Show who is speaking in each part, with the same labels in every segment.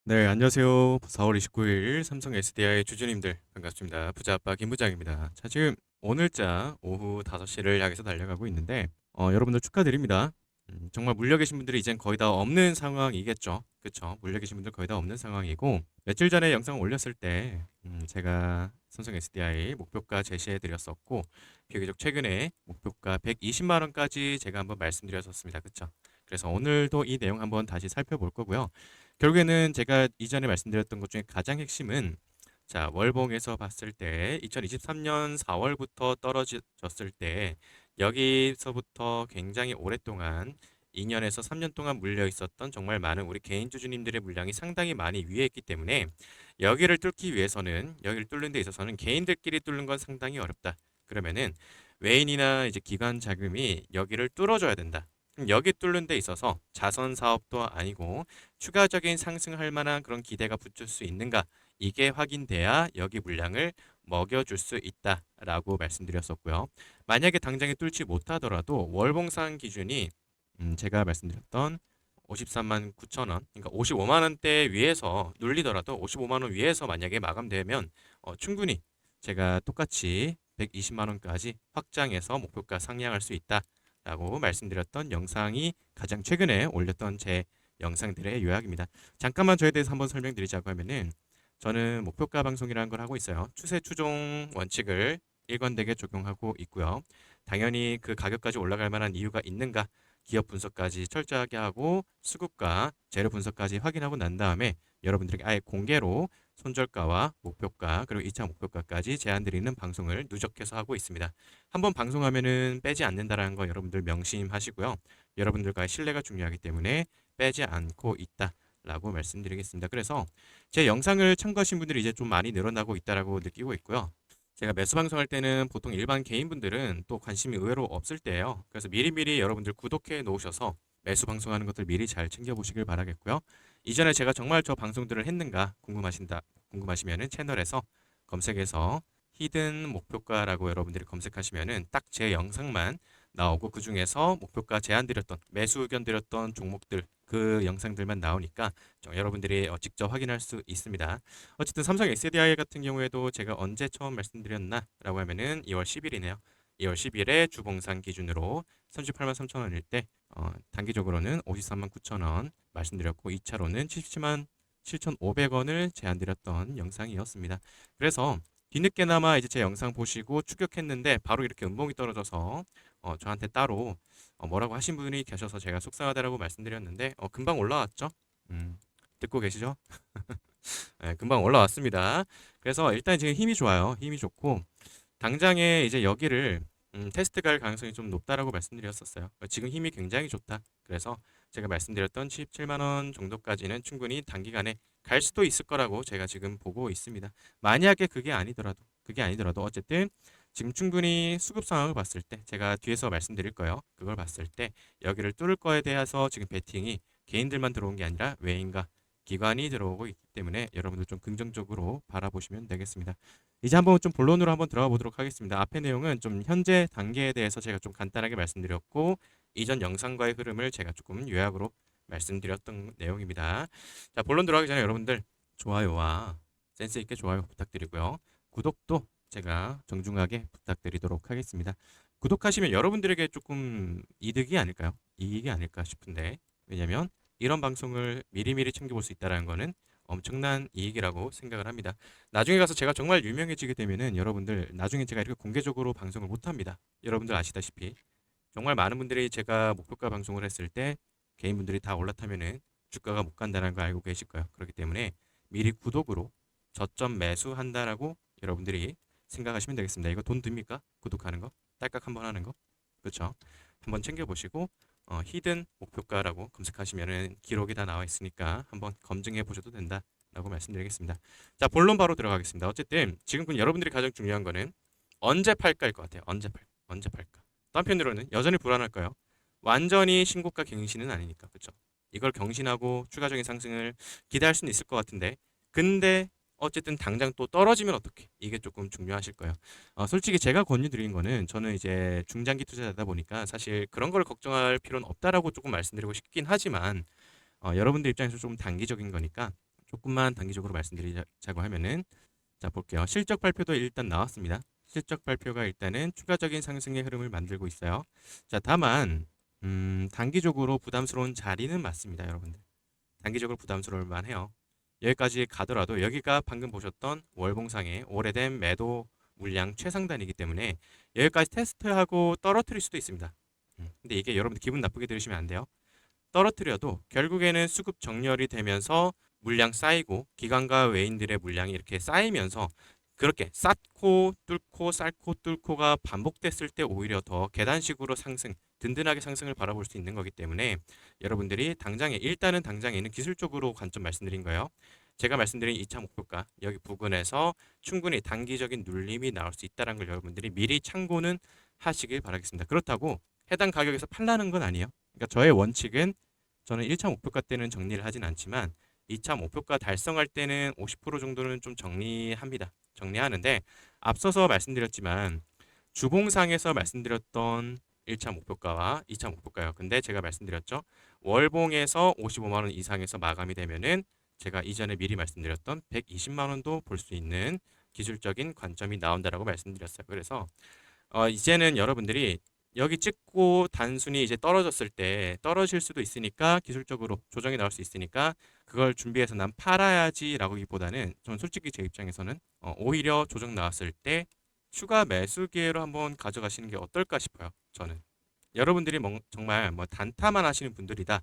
Speaker 1: 네, 안녕하세요. 4월 29일 삼성 SDI 주주님들 반갑습니다. 부자아빠 김부장입니다. 자, 지금 오늘자 오후 5시를 향해서 달려가고 있는데 여러분들 축하드립니다. 정말 물려 계신 분들이 이젠 거의 다 없는 상황이겠죠. 그쵸? 물려 계신 분들 거의 다 없는 상황이고 며칠 전에 영상을 올렸을 때 제가 삼성 SDI 목표가 제시해 드렸었고 비교적 최근에 목표가 120만 원까지 제가 한번 말씀드렸었습니다. 그쵸? 그래서 오늘도 이 내용 한번 다시 살펴볼 거고요. 결국에는 제가 이전에 말씀드렸던 것 중에 가장 핵심은 자, 월봉에서 봤을 때 2023년 4월부터 떨어졌을 때 여기서부터 굉장히 오랫동안 2년에서 3년 동안 물려 있었던 정말 많은 우리 개인 주주님들의 물량이 상당히 많이 위에 있기 때문에 여기를 뚫기 위해서는 여기를 뚫는 데 있어서는 개인들끼리 뚫는 건 상당히 어렵다. 그러면은 외인이나 이제 기관 자금이 여기를 뚫어줘야 된다. 여기 뚫는 데 있어서 자선 사업도 아니고 추가적인 상승할 만한 그런 기대가 붙을 수 있는가? 이게 확인돼야 여기 물량을 먹여줄 수 있다라고 말씀드렸었고요. 만약에 당장에 뚫지 못하더라도 월봉상 기준이 제가 말씀드렸던 53만 9천 원, 그러니까 55만 원대 위에서 눌리더라도 55만 원 위에서 만약에 마감되면 충분히 제가 똑같이 120만 원까지 확장해서 목표가 상향할 수 있다라고 말씀드렸던 영상이 가장 최근에 올렸던 제 영상들의 요약입니다. 잠깐만 저에 대해서 한번 설명드리자고 하면은 저는 목표가 방송이라는 걸 하고 있어요. 추세 추종 원칙을 일관되게 적용하고 있고요. 당연히 그 가격까지 올라갈 만한 이유가 있는가 기업 분석까지 철저하게 하고 수급과 재료 분석까지 확인하고 난 다음에 여러분들에게 아예 공개로 손절가와 목표가 그리고 2차 목표가까지 제안드리는 방송을 누적해서 하고 있습니다. 한번 방송하면은 빼지 않는다라는 거 여러분들 명심하시고요. 여러분들과의 신뢰가 중요하기 때문에 빼지 않고 있다라고 말씀드리겠습니다. 그래서 제 영상을 참고하신 분들이 이제 좀 많이 늘어나고 있다라고 느끼고 있고요. 제가 매수 방송할 때는 보통 일반 개인분들은 또 관심이 의외로 없을 때예요. 그래서 미리미리 여러분들 구독해 놓으셔서 매수 방송하는 것들 미리 잘 챙겨보시길 바라겠고요. 이전에 제가 정말 저 방송들을 했는가 궁금하시면은 채널에서 검색해서 히든 목표가라고 여러분들이 검색하시면은 딱 제 영상만 나오고 그 중에서 목표가 제안 드렸던 매수 의견 드렸던 종목들 그 영상들만 나오니까 여러분들이 직접 확인할 수 있습니다. 어쨌든 삼성 SDI 같은 경우에도 제가 언제 처음 말씀드렸나라고 하면은 2월 10일이네요. 2월 10일에 주봉상 기준으로 38만 3천 원일 때 단기적으로는 53만 9천 원 말씀드렸고 2차로는 77만 7,500원을 제안드렸던 영상이었습니다. 그래서 뒤늦게나마 이제 제 영상 보시고 추격했는데 바로 이렇게 음봉이 떨어져서 저한테 따로 뭐라고 하신 분이 계셔서 제가 속상하다라고 말씀드렸는데 금방 올라왔죠. 듣고 계시죠? 네, 금방 올라왔습니다. 그래서 일단 지금 힘이 좋아요. 힘이 좋고 당장에 이제 여기를 테스트 갈 가능성이 좀 높다라고 말씀드렸었어요. 지금 힘이 굉장히 좋다. 그래서 제가 말씀드렸던 77만 원 정도까지는 충분히 단기간에 갈 수도 있을 거라고 제가 지금 보고 있습니다. 만약에 그게 아니더라도 어쨌든 지금 충분히 수급 상황을 봤을 때 제가 뒤에서 말씀드릴 거예요. 그걸 봤을 때 여기를 뚫을 거에 대해서 지금 베팅이 개인들만 들어온 게 아니라 외인과 기관이 들어오고 있기 때문에 여러분들 좀 긍정적으로 바라보시면 되겠습니다. 이제 한번 좀 본론으로 한번 들어가 보도록 하겠습니다. 앞의 내용은 좀 현재 단계에 대해서 제가 좀 간단하게 말씀드렸고 이전 영상과의 흐름을 제가 조금 요약으로 말씀드렸던 내용입니다. 자, 본론 들어가기 전에 여러분들 좋아요와 센스 있게 좋아요 부탁드리고요. 구독도 제가 정중하게 부탁드리도록 하겠습니다. 구독하시면 여러분들에게 조금 이득이 아닐까요? 이익이 아닐까 싶은데 왜냐면 이런 방송을 미리미리 챙겨볼 수 있다는 거는 엄청난 이익이라고 생각을 합니다. 나중에 가서 제가 정말 유명해지게 되면은 여러분들 나중에 제가 이렇게 공개적으로 방송을 못 합니다. 여러분들 아시다시피 정말 많은 분들이 제가 목표가 방송을 했을 때 개인분들이 다 올라타면은 주가가 못 간다는 거 알고 계실 거예요. 그렇기 때문에 미리 구독으로 저점 매수한다라고 여러분들이 생각하시면 되겠습니다. 이거 돈 듭니까? 구독하는 거? 딸깍 한번 하는 거? 그렇죠? 한번 챙겨보시고 히든 목표가라고 검색하시면은 기록이 다 나와 있으니까 한번 검증해 보셔도 된다라고 말씀드리겠습니다. 자, 본론 바로 들어가겠습니다. 어쨌든 지금 여러분들이 가장 중요한 거는 언제 팔까일 것 같아요. 언제 팔까? 또 한편으로는 여전히 불안할까요? 완전히 신고가 갱신은 아니니까 그렇죠. 이걸 경신하고 추가적인 상승을 기대할 수는 있을 것 같은데 근데 어쨌든 당장 또 떨어지면 어떡해? 이게 조금 중요하실 거예요. 솔직히 제가 권유드리는 거는 저는 이제 중장기 투자자다 보니까 사실 그런 걸 걱정할 필요는 없다라고 조금 말씀드리고 싶긴 하지만 여러분들 입장에서 좀 단기적인 거니까 조금만 단기적으로 말씀드리자고 하면은 자 볼게요. 실적 발표도 일단 나왔습니다. 실적 발표가 일단은 추가적인 상승의 흐름을 만들고 있어요. 자 다만 단기적으로 부담스러운 자리는 맞습니다, 여러분들. 단기적으로 부담스러울 만해요. 여기까지 가더라도 여기가 방금 보셨던 월봉상의 오래된 매도 물량 최상단이기 때문에 여기까지 테스트하고 떨어뜨릴 수도 있습니다. 근데 이게 여러분들 기분 나쁘게 들으시면 안 돼요. 떨어뜨려도 결국에는 수급 정렬이 되면서 물량 쌓이고 기관과 외인들의 물량이 이렇게 쌓이면서 그렇게 쌓고 뚫고 쌓고 뚫고가 반복됐을 때 오히려 더 계단식으로 상승, 든든하게 상승을 바라볼 수 있는 거기 때문에 여러분들이 당장에 일단은 당장에 있는 기술적으로 관점 말씀드린 거예요. 제가 말씀드린 2차 목표가 여기 부근에서 충분히 단기적인 눌림이 나올 수 있다는 걸 여러분들이 미리 참고는 하시길 바라겠습니다. 그렇다고 해당 가격에서 팔라는 건 아니에요. 그러니까 저의 원칙은 저는 1차 목표가 때는 정리를 하진 않지만 2차 목표가 달성할 때는 50% 정도는 좀 정리합니다. 정리하는데 앞서서 말씀드렸지만 주봉상에서 말씀드렸던 1차 목표가와 2차 목표가요. 근데 제가 말씀드렸죠. 월봉에서 55만 원 이상에서 마감이 되면은 제가 이전에 미리 말씀드렸던 120만 원도 볼 수 있는 기술적인 관점이 나온다라고 말씀드렸어요. 그래서 이제는 여러분들이 여기 찍고 단순히 이제 떨어졌을 때 떨어질 수도 있으니까 기술적으로 조정이 나올 수 있으니까 그걸 준비해서 난 팔아야지라고기보다는 저는 솔직히 제 입장에서는 오히려 조정 나왔을 때 추가 매수 기회로 한번 가져가시는 게 어떨까 싶어요. 저는 여러분들이 정말 뭐 단타만 하시는 분들이다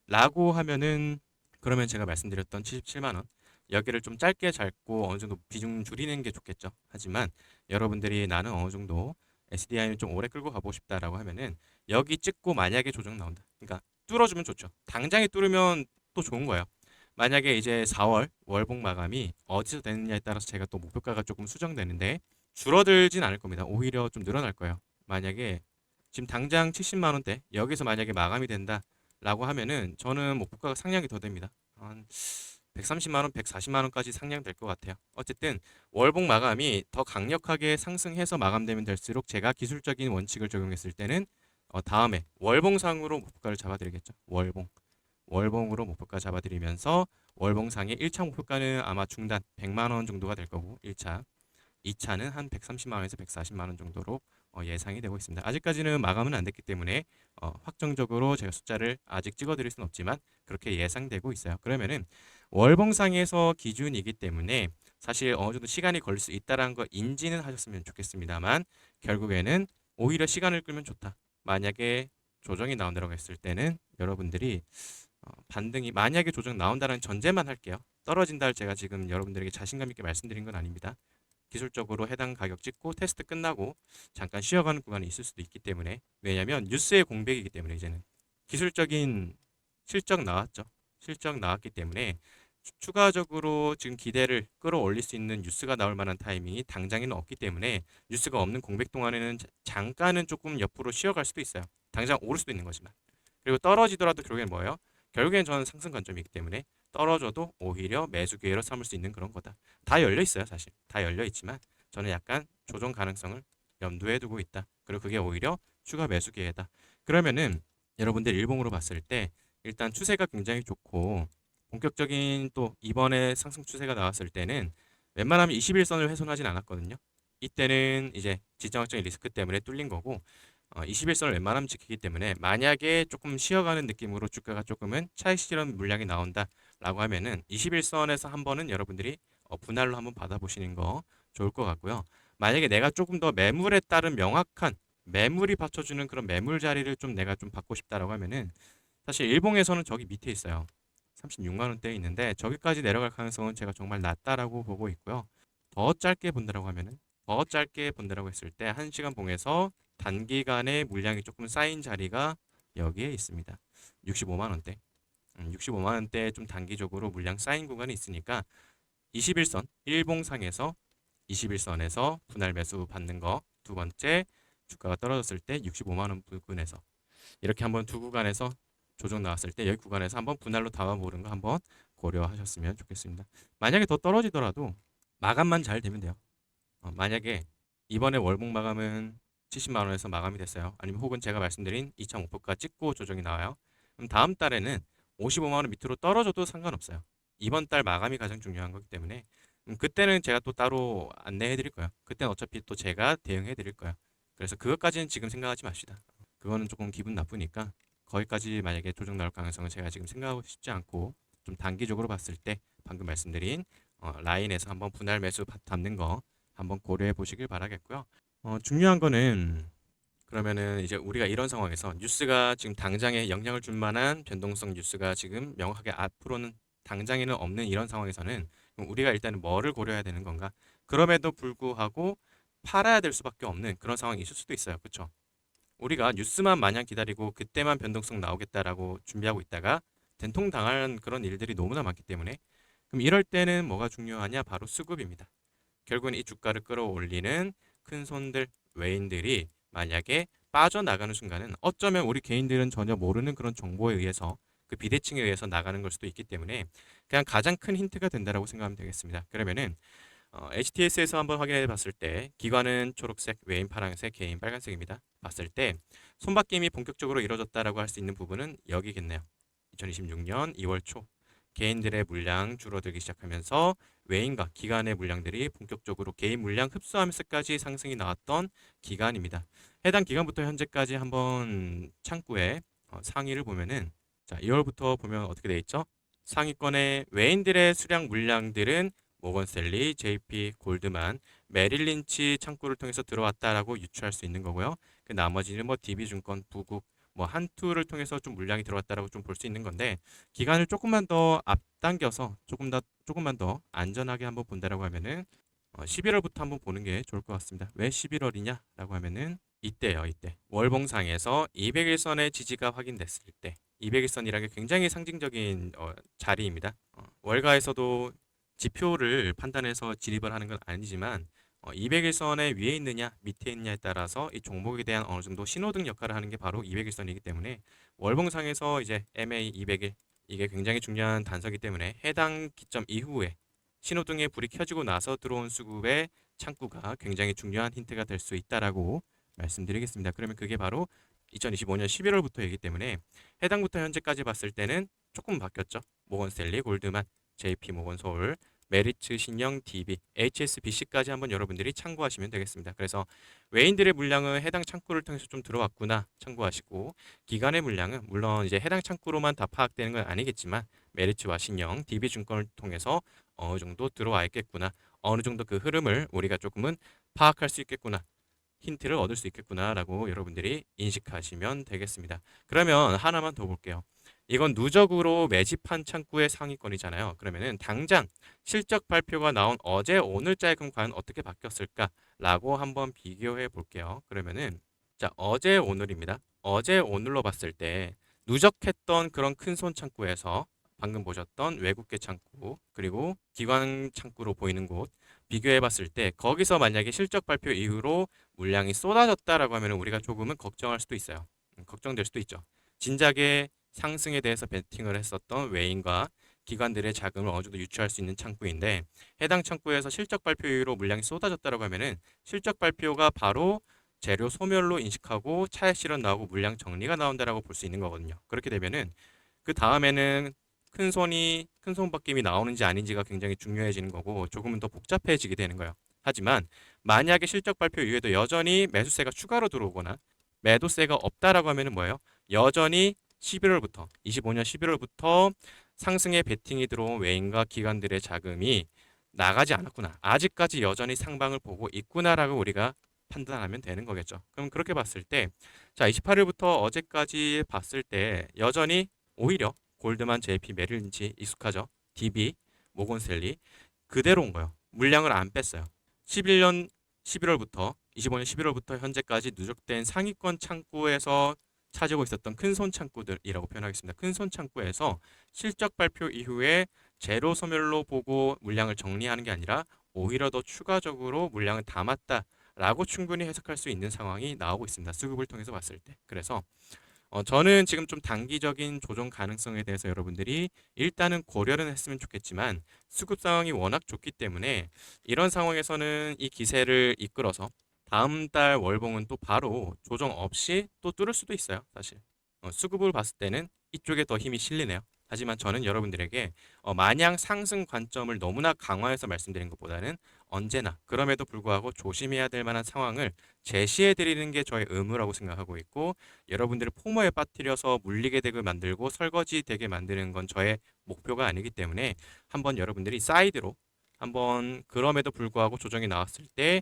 Speaker 1: 라고 하면은 그러면 제가 말씀드렸던 77만 원 여기를 좀 짧게 잡고 어느 정도 비중 줄이는 게 좋겠죠. 하지만 여러분들이 나는 어느 정도 SDI는 좀 오래 끌고 가보고 싶다라고 하면은 여기 찍고 만약에 조정 나온다. 그러니까 뚫어주면 좋죠. 당장에 뚫으면 또 좋은 거예요. 만약에 이제 4월 월봉 마감이 어디서 되느냐에 따라서 제가 또 목표가가 조금 수정되는데 줄어들진 않을 겁니다. 오히려 좀 늘어날 거예요. 만약에 지금 당장 70만 원대 여기서 만약에 마감이 된다라고 하면은 저는 목표가가 상향이 더 됩니다. 한 130만 원, 140만 원까지 상향될 것 같아요. 어쨌든 월봉 마감이 더 강력하게 상승해서 마감되면 될수록 제가 기술적인 원칙을 적용했을 때는 다음에 월봉상으로 목표가를 잡아드리겠죠. 월봉으로 목표가 잡아드리면서 월봉상의 1차 목표가는 아마 중단 100만 원 정도가 될 거고 1차, 2차는 한 130만 원에서 140만 원 정도로 예상이 되고 있습니다. 아직까지는 마감은 안 됐기 때문에 확정적으로 제가 숫자를 아직 찍어드릴 수는 없지만 그렇게 예상되고 있어요. 그러면은 월봉상에서 기준이기 때문에 사실 어느 정도 시간이 걸릴 수 있다는 거 인지는 하셨으면 좋겠습니다만 결국에는 오히려 시간을 끌면 좋다. 만약에 조정이 나온다고 했을 때는 여러분들이 반등이 만약에 조정 나온다는 전제만 할게요. 떨어진다 제가 지금 여러분들에게 자신감 있게 말씀드린 건 아닙니다. 기술적으로 해당 가격 찍고 테스트 끝나고 잠깐 쉬어가는 구간이 있을 수도 있기 때문에 왜냐하면 뉴스의 공백이기 때문에 이제는 기술적인 실적 나왔죠. 실적 나왔기 때문에 추가적으로 지금 기대를 끌어올릴 수 있는 뉴스가 나올 만한 타이밍이 당장에는 없기 때문에 뉴스가 없는 공백 동안에는 잠깐은 조금 옆으로 쉬어갈 수도 있어요. 당장 오를 수도 있는 거지만. 그리고 떨어지더라도 결국엔 뭐예요? 결국엔 저는 상승 관점이기 때문에 떨어져도 오히려 매수 기회로 삼을 수 있는 그런 거다. 다 열려 있어요, 사실. 다 열려 있지만 저는 약간 조정 가능성을 염두에 두고 있다. 그리고 그게 오히려 추가 매수 기회다. 그러면은 여러분들 일봉으로 봤을 때 일단 추세가 굉장히 좋고 본격적인 또 이번에 상승 추세가 나왔을 때는 웬만하면 21선을 훼손하진 않았거든요. 이때는 이제 지정학적인 리스크 때문에 뚫린 거고 21선을 웬만하면 지키기 때문에 만약에 조금 쉬어가는 느낌으로 주가가 조금은 차익 실현 물량이 나온다라고 하면은 21선에서 한 번은 여러분들이 분할로 한번 받아보시는 거 좋을 것 같고요. 만약에 내가 조금 더 매물에 따른 명확한 매물이 받쳐주는 그런 매물 자리를 좀 내가 좀 받고 싶다라고 하면은 사실 일봉에서는 저기 밑에 있어요. 36만 원대에 있는데 저기까지 내려갈 가능성은 제가 정말 낮다라고 보고 있고요. 더 짧게 본다라고 하면은 더 짧게 본다라고 했을 때 1시간 봉에서 단기간에 물량이 조금 쌓인 자리가 여기에 있습니다. 65만 원대. 65만 원대 좀 단기적으로 물량 쌓인 구간이 있으니까 21선 일봉상에서 21선에서 분할 매수 받는 거 두 번째 주가가 떨어졌을 때 65만 원 부근에서 이렇게 한번 두 구간에서 조정 나왔을 때 여기 구간에서 한번 분할로 담아보는 거 한번 고려하셨으면 좋겠습니다. 만약에 더 떨어지더라도 마감만 잘 되면 돼요. 만약에 이번에 월봉 마감은 70만 원에서 마감이 됐어요. 아니면 혹은 제가 말씀드린 2차 목표가 찍고 조정이 나와요. 그럼 다음 달에는 55만 원 밑으로 떨어져도 상관없어요. 이번 달 마감이 가장 중요한 거기 때문에 그때는 제가 또 따로 안내해 드릴 거예요. 그때는 어차피 또 제가 대응해 드릴 거예요. 그래서 그것까지는 지금 생각하지 맙시다. 그거는 조금 기분 나쁘니까 거기까지 만약에 조정 나올 가능성은 제가 지금 생각하고 싶지 않고 좀 단기적으로 봤을 때 방금 말씀드린 라인에서 한번 분할 매수 담는 거 한번 고려해 보시길 바라겠고요. 중요한 거는 그러면은 이제 우리가 이런 상황에서 뉴스가 지금 당장에 영향을 줄 만한 변동성 뉴스가 지금 명확하게 앞으로는 당장에는 없는 이런 상황에서는 그럼 우리가 일단은 뭐를 고려해야 되는 건가? 그럼에도 불구하고 팔아야 될 수밖에 없는 그런 상황이 있을 수도 있어요. 그렇죠? 우리가 뉴스만 마냥 기다리고 그때만 변동성 나오겠다라고 준비하고 있다가 된통 당할 그런 일들이 너무나 많기 때문에 그럼 이럴 때는 뭐가 중요하냐? 바로 수급입니다. 결국은 이 주가를 끌어올리는 큰 손들, 외인들이 만약에 빠져나가는 순간은 어쩌면 우리 개인들은 전혀 모르는 그런 정보에 의해서 그 비대칭에 의해서 나가는 걸 수도 있기 때문에 그냥 가장 큰 힌트가 된다라고 생각하면 되겠습니다. 그러면은 HTS에서 한번 확인해 봤을 때 기관은 초록색, 외인 파란색, 개인 빨간색입니다. 봤을 때 손바뀜이 본격적으로 이루어졌다라고 할 수 있는 부분은 여기겠네요. 2026년 2월 초 개인들의 물량 줄어들기 시작하면서 외인과 기관의 물량들이 본격적으로 개인 물량 흡수하면서까지 상승이 나왔던 기간입니다. 해당 기간부터 현재까지 한번 창구에 상위를 보면은 자 2월부터 보면 어떻게 돼 있죠? 상위권의 외인들의 수량 물량들은 모건스탠리, JP, 골드만, 메릴 린치 창구를 통해서 들어왔다라고 유추할 수 있는 거고요. 그 나머지는 뭐 DB증권, 부국, 뭐 한투를 통해서 좀 물량이 들어왔다라고 좀 볼 수 있는 건데 기간을 조금만 더 앞당겨서 조금만 더 안전하게 한번 본다라고 하면은 11월부터 한번 보는 게 좋을 것 같습니다. 왜 11월이냐라고 하면은 이때요, 이때 월봉상에서 200일선의 지지가 확인됐을 때 200일선이라는 게 굉장히 상징적인 자리입니다. 월가에서도 지표를 판단해서 진입을 하는 건 아니지만 200일선의 위에 있느냐 밑에 있느냐에 따라서 이 종목에 대한 어느 정도 신호등 역할을 하는 게 바로 200일선이기 때문에 월봉상에서 이제 MA 200일 이게 굉장히 중요한 단서이기 때문에 해당 기점 이후에 신호등에 불이 켜지고 나서 들어온 수급의 창구가 굉장히 중요한 힌트가 될 수 있다라고 말씀드리겠습니다. 그러면 그게 바로 2025년 11월부터이기 때문에 해당부터 현재까지 봤을 때는 조금 바뀌었죠. 모건스탠리, 골드만, JP 모건 서울, 메리츠, 신영, DB, HSBC까지 한번 여러분들이 참고하시면 되겠습니다. 그래서 외인들의 물량은 해당 창구를 통해서 좀 들어왔구나 참고하시고 기관의 물량은 물론 이제 해당 창구로만 다 파악되는 건 아니겠지만 메리츠와 신영, DB증권을 통해서 어느 정도 들어와 있겠구나. 어느 정도 그 흐름을 우리가 조금은 파악할 수 있겠구나. 힌트를 얻을 수 있겠구나라고 여러분들이 인식하시면 되겠습니다. 그러면 하나만 더 볼게요. 이건 누적으로 매집한 창구의 상위권이잖아요. 그러면은 당장 실적 발표가 나온 어제 오늘자의 그럼 과연 어떻게 바뀌었을까라고 한번 비교해 볼게요. 그러면은 자 어제 오늘입니다. 어제 오늘로 봤을 때 누적했던 그런 큰 손 창구에서 방금 보셨던 외국계 창구 그리고 기관 창구로 보이는 곳 비교해 봤을 때 거기서 만약에 실적 발표 이후로 물량이 쏟아졌다라고 하면 우리가 조금은 걱정할 수도 있어요. 걱정될 수도 있죠. 진작에 상승에 대해서 베팅을 했었던 외인과 기관들의 자금을 어느 정도 유치할 수 있는 창구인데 해당 창구에서 실적 발표 이후로 물량이 쏟아졌다라고 하면은 실적 발표가 바로 재료 소멸로 인식하고 차액 실현 나오고 물량 정리가 나온다라고 볼 수 있는 거거든요. 그렇게 되면은 그 다음에는 큰 손바뀜이 나오는지 아닌지가 굉장히 중요해지는 거고 조금은 더 복잡해지게 되는 거예요. 하지만 만약에 실적 발표 이후에도 여전히 매수세가 추가로 들어오거나 매도세가 없다라고 하면은 뭐예요? 여전히 11월부터 25년 11월부터 상승의 베팅이 들어온 외인과 기관들의 자금이 나가지 않았구나. 아직까지 여전히 상방을 보고 있구나라고 우리가 판단하면 되는 거겠죠. 그럼 그렇게 봤을 때 자, 28일부터 어제까지 봤을 때 여전히 오히려 골드만, JP, 메릴 린치 익숙하죠. DB, 모건스탠리 그대로 온 거예요. 물량을 안 뺐어요. 11년 11월부터 25년 11월부터 현재까지 누적된 상위권 창구에서 차지고 있었던 큰 손 창구들이라고 표현하겠습니다. 큰 손 창구에서 실적 발표 이후에 제로 소멸로 보고 물량을 정리하는 게 아니라 오히려 더 추가적으로 물량을 담았다라고 충분히 해석할 수 있는 상황이 나오고 있습니다. 수급을 통해서 봤을 때. 그래서 저는 지금 좀 단기적인 조정 가능성에 대해서 여러분들이 일단은 고려는 했으면 좋겠지만 수급 상황이 워낙 좋기 때문에 이런 상황에서는 이 기세를 이끌어서 다음 달 월봉은 또 바로 조정 없이 또 뚫을 수도 있어요. 사실 수급을 봤을 때는 이쪽에 더 힘이 실리네요. 하지만 저는 여러분들에게 마냥 상승 관점을 너무나 강화해서 말씀드린 것보다는 언제나 그럼에도 불구하고 조심해야 될 만한 상황을 제시해 드리는 게 저의 의무라고 생각하고 있고, 여러분들을 포모에 빠뜨려서 물리게 되게 만들고 설거지 되게 만드는 건 저의 목표가 아니기 때문에, 한번 여러분들이 사이드로 한번 그럼에도 불구하고 조정이 나왔을 때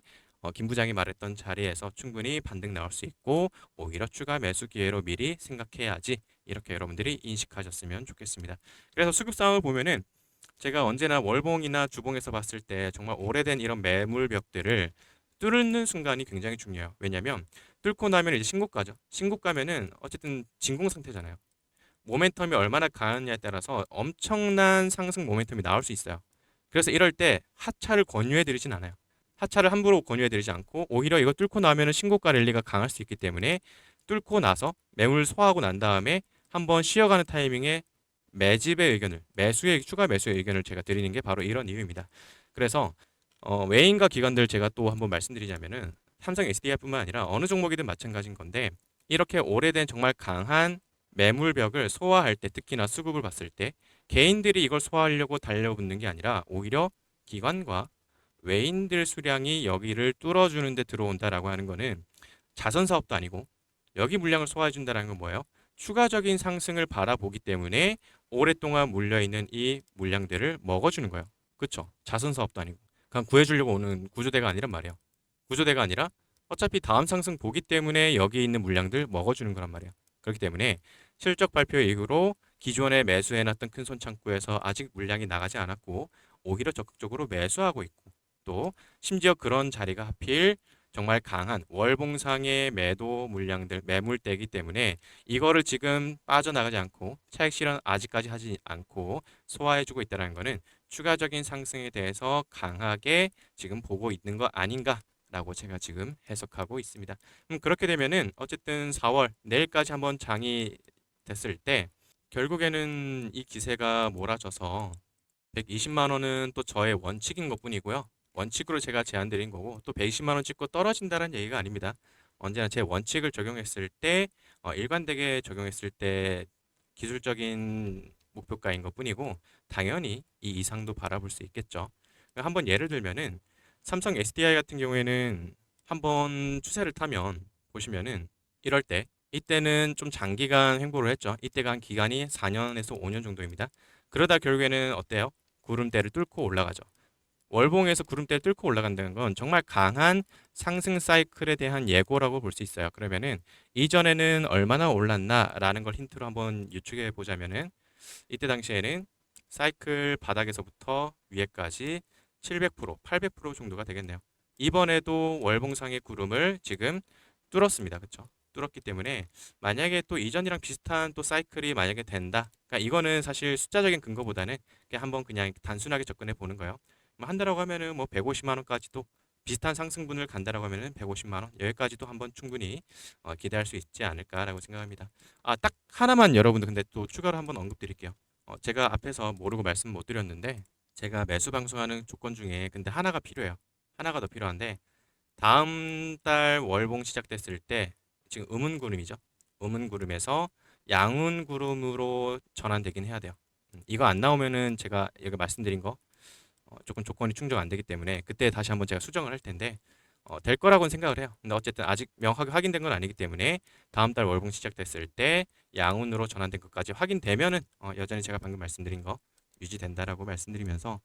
Speaker 1: 김 부장이 말했던 자리에서 충분히 반등 나올 수 있고, 오히려 추가 매수 기회로 미리 생각해야지, 이렇게 여러분들이 인식하셨으면 좋겠습니다. 그래서 수급 상황을 보면은 제가 언제나 월봉이나 주봉에서 봤을 때 정말 오래된 이런 매물벽들을 뚫는 순간이 굉장히 중요해요. 왜냐면 뚫고 나면 이제 신고가죠. 신고가면은 어쨌든 진공 상태잖아요. 모멘텀이 얼마나 강하냐에 따라서 엄청난 상승 모멘텀이 나올 수 있어요. 그래서 이럴 때 하차를 권유해 드리진 않아요. 하차를 함부로 권유해 드리지 않고, 오히려 이거 뚫고 나면은 신고가 랠리가 강할 수 있기 때문에 뚫고 나서 매물 소화하고 난 다음에 한번 쉬어가는 타이밍에 매집의 의견을, 매수의 추가 매수의 의견을 제가 드리는 게 바로 이런 이유입니다. 그래서 외인과 기관들 제가 또 한번 말씀드리자면은 삼성 SDI뿐만 아니라 어느 종목이든 마찬가지인 건데, 이렇게 오래된 정말 강한 매물벽을 소화할 때, 특히나 수급을 봤을 때 개인들이 이걸 소화하려고 달려붙는 게 아니라 오히려 기관과 외인들 수량이 여기를 뚫어주는 데 들어온다라고 하는 거는 자선 사업도 아니고, 여기 물량을 소화해 준다는 건 뭐예요? 추가적인 상승을 바라보기 때문에 오랫동안 물려있는 이 물량들을 먹어주는 거예요. 그쵸? 자선 사업도 아니고 그냥 구해주려고 오는 구조대가 아니란 말이에요. 구조대가 아니라 어차피 다음 상승 보기 때문에 여기 있는 물량들 먹어주는 거란 말이에요. 그렇기 때문에 실적 발표 이후로 기존에 매수해놨던 큰 손 창구에서 아직 물량이 나가지 않았고, 오히려 적극적으로 매수하고 있고, 또 심지어 그런 자리가 하필 정말 강한 월봉상의 매도 물량들, 매물대이기 때문에 이거를 지금 빠져나가지 않고 차익 실현 아직까지 하지 않고 소화해주고 있다는 것은 추가적인 상승에 대해서 강하게 지금 보고 있는 거 아닌가라고 제가 지금 해석하고 있습니다. 그렇게 되면은 어쨌든 4월 내일까지 한번 장이 됐을 때 결국에는 이 기세가 몰아져서 120만 원은 또 저의 원칙인 것뿐이고요. 원칙으로 제가 제안 드린 거고, 또 120만 원 찍고 떨어진다는 얘기가 아닙니다. 언제나 제 원칙을 적용했을 때, 일관되게 적용했을 때 기술적인 목표가인 것뿐이고, 당연히 이 이상도 바라볼 수 있겠죠. 한번 예를 들면은 삼성 SDI 같은 경우에는 한번 추세를 타면 보시면은 이럴 때, 이때는 좀 장기간 횡보를 했죠. 이때가 한 기간이 4년에서 5년 정도입니다. 그러다 결국에는 어때요? 구름대를 뚫고 올라가죠. 월봉에서 구름대를 뚫고 올라간다는 건 정말 강한 상승 사이클에 대한 예고라고 볼 수 있어요. 그러면은 이전에는 얼마나 올랐나라는 걸 힌트로 한번 유추해 보자면은, 이때 당시에는 사이클 바닥에서부터 위에까지 700%, 800% 정도가 되겠네요. 이번에도 월봉상의 구름을 지금 뚫었습니다. 그렇죠? 뚫었기 때문에 만약에 또 이전이랑 비슷한 또 사이클이 만약에 된다. 그러니까 이거는 사실 숫자적인 근거보다는 그냥 한번 그냥 단순하게 접근해 보는 거예요. 뭐 한다라고 하면은 뭐 150만 원까지도, 비슷한 상승분을 간다라고 하면은 150만 원 여기까지도 한번 충분히 기대할 수 있지 않을까라고 생각합니다. 딱 하나만 여러분들 근데 또 추가로 한번 언급드릴게요. 제가 앞에서 모르고 말씀 못 드렸는데, 제가 매수 방송하는 조건 중에 근데 하나가 필요해요. 하나가 더 필요한데, 다음 달 월봉 시작됐을 때 지금 음운구름이죠. 음운구름에서 양운구름으로 전환되긴 해야 돼요. 이거 안 나오면은 제가 여기 말씀드린 거 조금 조건이 충족 안 되기 때문에 그때 다시 한번 제가 수정을 할 텐데, 될 거라고는 생각을 해요. 근데 어쨌든 아직 명확하게 확인된 건 아니기 때문에 다음 달 월봉 시작됐을 때 양운으로 전환된 것까지 확인되면은 여전히 제가 방금 말씀드린 거 유지된다라고 말씀드리면서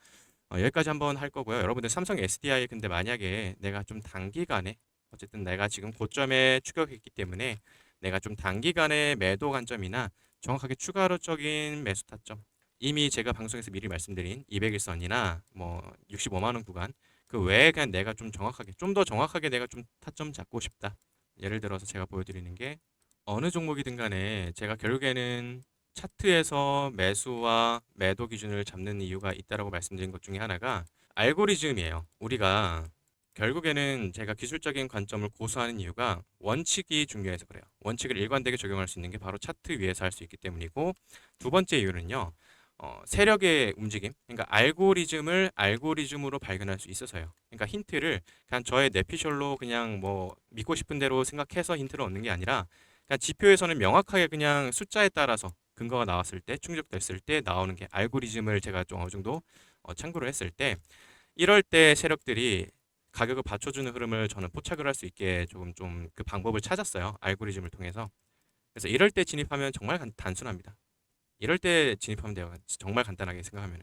Speaker 1: 여기까지 한번 할 거고요. 여러분들 삼성 SDI 근데 만약에 내가 좀 단기간에, 어쨌든 내가 지금 고점에 추격했기 때문에 내가 좀 단기간에 매도 관점이나 정확하게 추가로적인 매수 타점, 이미 제가 방송에서 미리 말씀드린 200일선이나 뭐 65만 원 구간 그 외에 그냥 내가 좀 정확하게, 좀 더 정확하게 내가 좀 타점 잡고 싶다. 예를 들어서 제가 보여드리는 게, 어느 종목이든 간에 제가 결국에는 차트에서 매수와 매도 기준을 잡는 이유가 있다라고 말씀드린 것 중에 하나가 알고리즘이에요. 우리가 결국에는 제가 기술적인 관점을 고수하는 이유가 원칙이 중요해서 그래요. 원칙을 일관되게 적용할 수 있는 게 바로 차트 위에서 할 수 있기 때문이고, 두 번째 이유는요. 세력의 움직임, 그러니까 알고리즘을 알고리즘으로 발견할 수 있어서요. 그러니까 힌트를 그냥 저의 뇌피셜로 그냥 뭐 믿고 싶은 대로 생각해서 힌트를 얻는 게 아니라, 그냥 지표에서는 명확하게 그냥 숫자에 따라서 근거가 나왔을 때 충족됐을 때 나오는 게 알고리즘을 제가 좀 어느 정도 참고를 했을 때 이럴 때 세력들이 가격을 받쳐주는 흐름을 저는 포착을 할 수 있게 조금 좀 그 방법을 찾았어요. 알고리즘을 통해서. 그래서 이럴 때 진입하면 정말 단순합니다. 이럴 때 진입하면 돼요. 정말 간단하게 생각하면.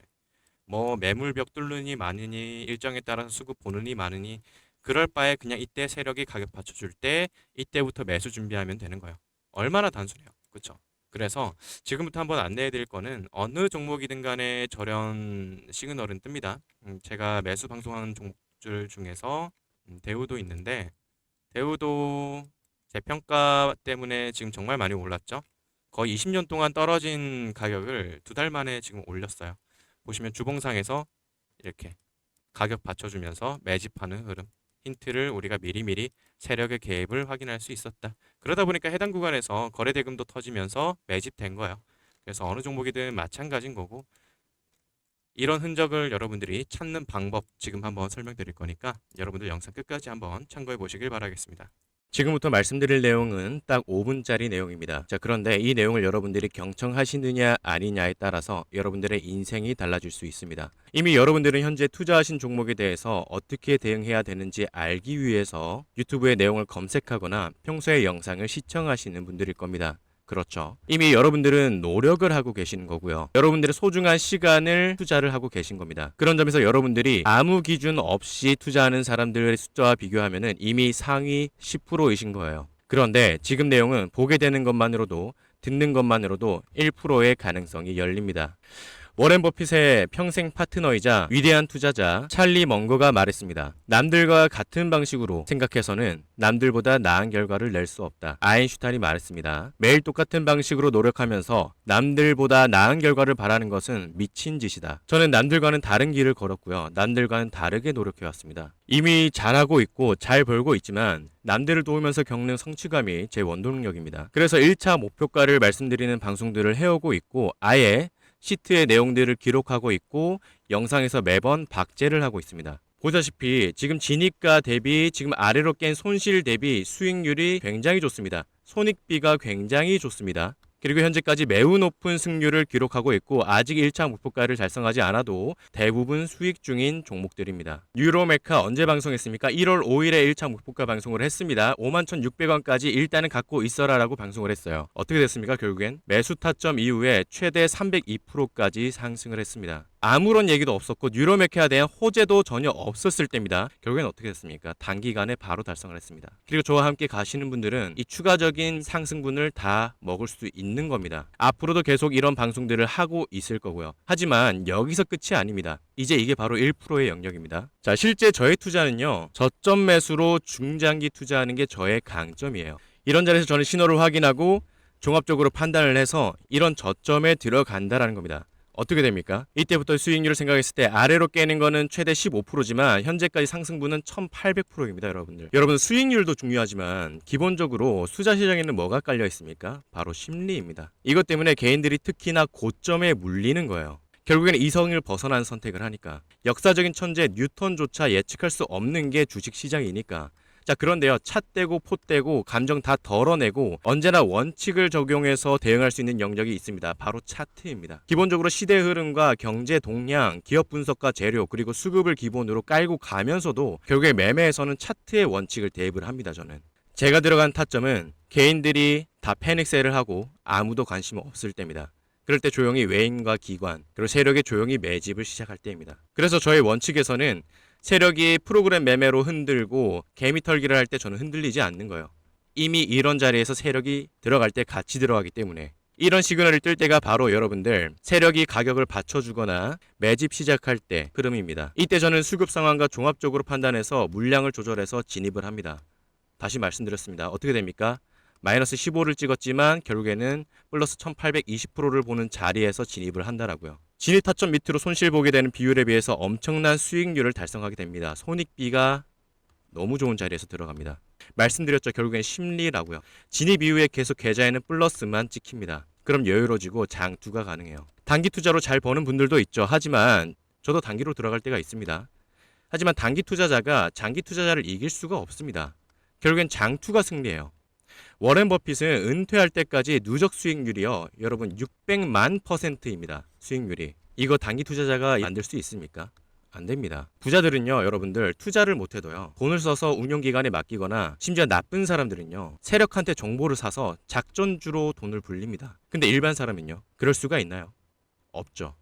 Speaker 1: 뭐 매물벽 뚫느니 마느니 일정에 따라서 수급 보느니 마느니 그럴 바에 그냥 이때 세력이 가격 받쳐줄 때 이때부터 매수 준비하면 되는 거예요. 얼마나 단순해요. 그렇죠? 그래서 지금부터 한번 안내해 드릴 거는 어느 종목이든 간에 저렴 시그널은 뜹니다. 제가 매수 방송하는 종목들 중에서 대우도 있는데 대우도 재평가 때문에 지금 정말 많이 올랐죠. 거의 20년 동안 떨어진 가격을 2달 만에 지금 올렸어요. 보시면 주봉상에서 이렇게 가격 받쳐주면서 매집하는 흐름. 힌트를 우리가 미리미리 세력의 개입을 확인할 수 있었다. 그러다 보니까 해당 구간에서 거래대금도 터지면서 매집된 거예요. 그래서 어느 종목이든 마찬가지인 거고 이런 흔적을 여러분들이 찾는 방법 지금 한번 설명드릴 거니까 여러분들 영상 끝까지 한번 참고해 보시길 바라겠습니다. 지금부터 말씀드릴 내용은 딱 5분짜리 내용입니다. 자, 그런데 이 내용을 여러분들이 경청하시느냐 아니냐에 따라서 여러분들의 인생이 달라질 수 있습니다. 이미 여러분들은 현재 투자하신 종목에 대해서 어떻게 대응해야 되는지 알기 위해서 유튜브의 내용을 검색하거나 평소에 영상을 시청하시는 분들일 겁니다. 그렇죠. 이미 여러분들은 노력을 하고 계시는 거고요. 여러분들의 소중한 시간을 투자를 하고 계신 겁니다. 그런 점에서 여러분들이 아무 기준 없이 투자하는 사람들의 숫자와 비교하면 이미 상위 10%이신 거예요. 그런데 지금 내용은 보게 되는 것만으로도 듣는 것만으로도 1%의 가능성이 열립니다. 워렌 버핏의 평생 파트너이자 위대한 투자자 찰리 멍거가 말했습니다. 남들과 같은 방식으로 생각해서는 남들보다 나은 결과를 낼 수 없다. 아인슈타인이 말했습니다. 매일 똑같은 방식으로 노력하면서 남들보다 나은 결과를 바라는 것은 미친 짓이다. 저는 남들과는 다른 길을 걸었고요. 남들과는 다르게 노력해왔습니다. 이미 잘하고 있고 잘 벌고 있지만 남들을 도우면서 겪는 성취감이 제 원동력입니다. 그래서 1차 목표가를 말씀드리는 방송들을 해오고 있고 아예 시트의 내용들을 기록하고 있고 영상에서 매번 박제를 하고 있습니다. 보다시피 지금 진입가 대비 지금 아래로 깬 손실 대비 수익률이 굉장히 좋습니다. 손익비가 굉장히 좋습니다. 그리고 현재까지 매우 높은 승률을 기록하고 있고 아직 1차 목표가를 달성하지 않아도 대부분 수익 중인 종목들입니다. 유로메카 언제 방송했습니까? 1월 5일에 1차 목표가 방송을 했습니다. 51,600원까지 일단은 갖고 있어라 라고 방송을 했어요. 어떻게 됐습니까? 결국엔 매수 타점 이후에 최대 302%까지 상승을 했습니다. 아무런 얘기도 없었고 유로메카에 대한 호재도 전혀 없었을 때입니다. 결국엔 어떻게 됐습니까? 단기간에 바로 달성을 했습니다. 그리고 저와 함께 가시는 분들은 이 추가적인 상승분을 다 먹을 수 있는 겁니다. 앞으로도 계속 이런 방송들을 하고 있을 거고요. 하지만 여기서 끝이 아닙니다. 이제 이게 바로 1%의 영역입니다. 자, 실제 저의 투자는요. 저점 매수로 중장기 투자하는 게 저의 강점이에요. 이런 자리에서 저는 신호를 확인하고 종합적으로 판단을 해서 이런 저점에 들어간다라는 겁니다. 어떻게 됩니까? 이때부터 수익률을 생각했을 때 아래로 깨는 거는 최대 15%지만 현재까지 상승분은 1800%입니다, 여러분들. 여러분 수익률도 중요하지만 기본적으로 투자 시장에는 뭐가 깔려 있습니까? 바로 심리입니다. 이것 때문에 개인들이 특히나 고점에 물리는 거예요. 결국에는 이성을 벗어난 선택을 하니까. 역사적인 천재 뉴턴조차 예측할 수 없는 게 주식시장이니까. 자, 그런데요. 차 떼고 포 떼고 감정 다 덜어내고 언제나 원칙을 적용해서 대응할 수 있는 영역이 있습니다. 바로 차트입니다. 기본적으로 시대 흐름과 경제 동향, 기업 분석과 재료 그리고 수급을 기본으로 깔고 가면서도 결국에 매매에서는 차트의 원칙을 대입을 합니다. 저는. 제가 들어간 타점은 개인들이 다 패닉셀을 하고 아무도 관심 없을 때입니다. 그럴 때 조용히 외인과 기관 그리고 세력이 조용히 매집을 시작할 때입니다. 그래서 저의 원칙에서는 세력이 프로그램 매매로 흔들고 개미 털기를 할 때 저는 흔들리지 않는 거예요. 이미 이런 자리에서 세력이 들어갈 때 같이 들어가기 때문에 이런 시그널을 뜰 때가 바로 여러분들 세력이 가격을 받쳐주거나 매집 시작할 때 흐름입니다. 이때 저는 수급 상황과 종합적으로 판단해서 물량을 조절해서 진입을 합니다. 다시 말씀드렸습니다. 어떻게 됩니까? 마이너스 15를 찍었지만 결국에는 플러스 1820%를 보는 자리에서 진입을 한다라고요. 진입 타점 밑으로 손실 보게 되는 비율에 비해서 엄청난 수익률을 달성하게 됩니다. 손익비가 너무 좋은 자리에서 들어갑니다. 말씀드렸죠. 결국엔 심리라고요. 진입 이후에 계속 계좌에는 플러스만 찍힙니다. 그럼 여유로워지고 장투가 가능해요. 단기 투자로 잘 버는 분들도 있죠. 하지만 저도 단기로 들어갈 때가 있습니다. 하지만 단기 투자자가 장기 투자자를 이길 수가 없습니다. 결국엔 장투가 승리해요. 워렌 버핏은 은퇴할 때까지 누적 수익률이요. 여러분 600만 %입니다. 수익률이. 이거 단기 투자자가 만들 수 있습니까? 안 됩니다. 부자들은요, 여러분들 투자를 못해도요, 돈을 써서 운용기관에 맡기거나 심지어 나쁜 사람들은요, 세력한테 정보를 사서 작전주로 돈을 불립니다. 근데 일반 사람은요, 그럴 수가 있나요? 없죠.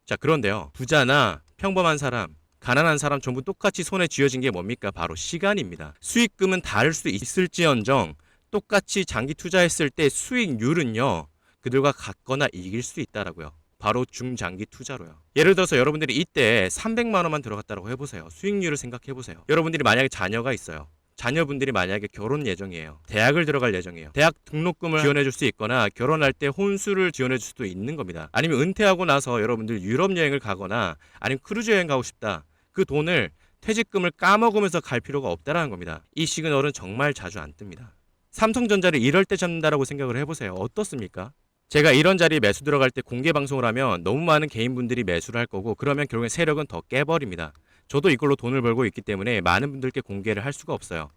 Speaker 1: 자, 그런데요, 부자나 평범한 사람, 가난한 사람 전부 똑같이 손에 쥐어진 게 뭡니까? 바로 시간입니다. 수익금은 다를 수 있을지언정 똑같이 장기 투자했을 때 수익률은요, 그들과 같거나 이길 수 있다라고요. 바로 중장기 투자로요. 예를 들어서 여러분들이 이때 300만 원만 들어갔다고 해보세요. 수익률을 생각해보세요. 여러분들이 만약에 자녀가 있어요. 자녀분들이 만약에 결혼 예정이에요. 대학을 들어갈 예정이에요. 대학 등록금을 지원해줄 수 있거나 결혼할 때 혼수를 지원해줄 수도 있는 겁니다. 아니면 은퇴하고 나서 여러분들 유럽 여행을 가거나 아니면 크루즈 여행 가고 싶다. 그 돈을 퇴직금을 까먹으면서 갈 필요가 없다라는 겁니다. 이 시그널은 정말 자주 안 뜹니다. 삼성전자를 이럴 때 잡는다라고 생각을 해보세요. 어떻습니까? 제가 이런 자리에 매수 들어갈 때 공개 방송을 하면 너무 많은 개인분들이 매수를 할 거고 그러면 결국엔 세력은 더 깨버립니다. 저도 이걸로 돈을 벌고 있기 때문에 많은 분들께 공개를 할 수가 없어요.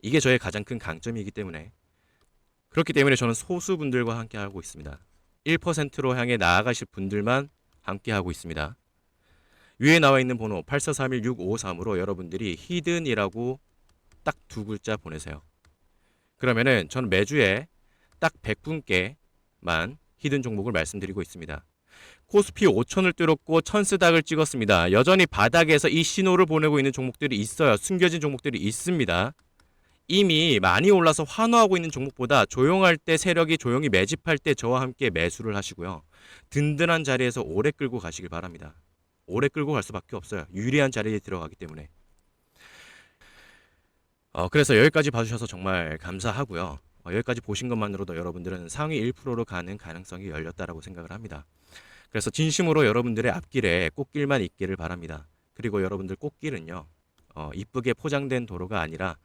Speaker 1: 이게 저의 가장 큰 강점이기 때문에. 그렇기 때문에 저는 소수분들과 함께 하고 있습니다. 1%로 향해 나아가실 분들만 함께 하고 있습니다. 위에 나와 있는 번호 84316553으로 여러분들이 히든이라고 딱 두 글자 보내세요. 그러면은 저는 매주에 딱 100분께만 히든 종목을 말씀드리고 있습니다. 코스피 5천을 뚫었고 천스닥을 찍었습니다. 여전히 바닥에서 이 신호를 보내고 있는 종목들이 있어요. 숨겨진 종목들이 있습니다. 이미 많이 올라서 환호하고 있는 종목보다 조용할 때 세력이 조용히 매집할 때 저와 함께 매수를 하시고요. 든든한 자리에서 오래 끌고 가시길 바랍니다. 오래 끌고 갈 수밖에 없어요. 유리한 자리에 들어가기 때문에. 그래서 여기까지 봐주셔서 정말 감사하고요. 여기까지 보신 것만으로도 여러분들은 상위 1%로 가는 가능성이 열렸다라고 생각을 합니다. 그래서 진심으로 여러분들의 앞길에 꽃길만 있기를 바랍니다. 그리고 여러분들 꽃길은요, 이쁘게 포장된 도로가 아니라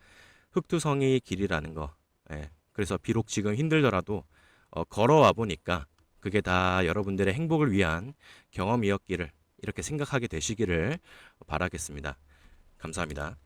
Speaker 1: 흙투성이 길이라는 거. 예, 그래서 비록 지금 힘들더라도 걸어와 보니까 그게 다 여러분들의 행복을 위한 경험이었기를 이렇게 생각하게 되시기를 바라겠습니다. 감사합니다.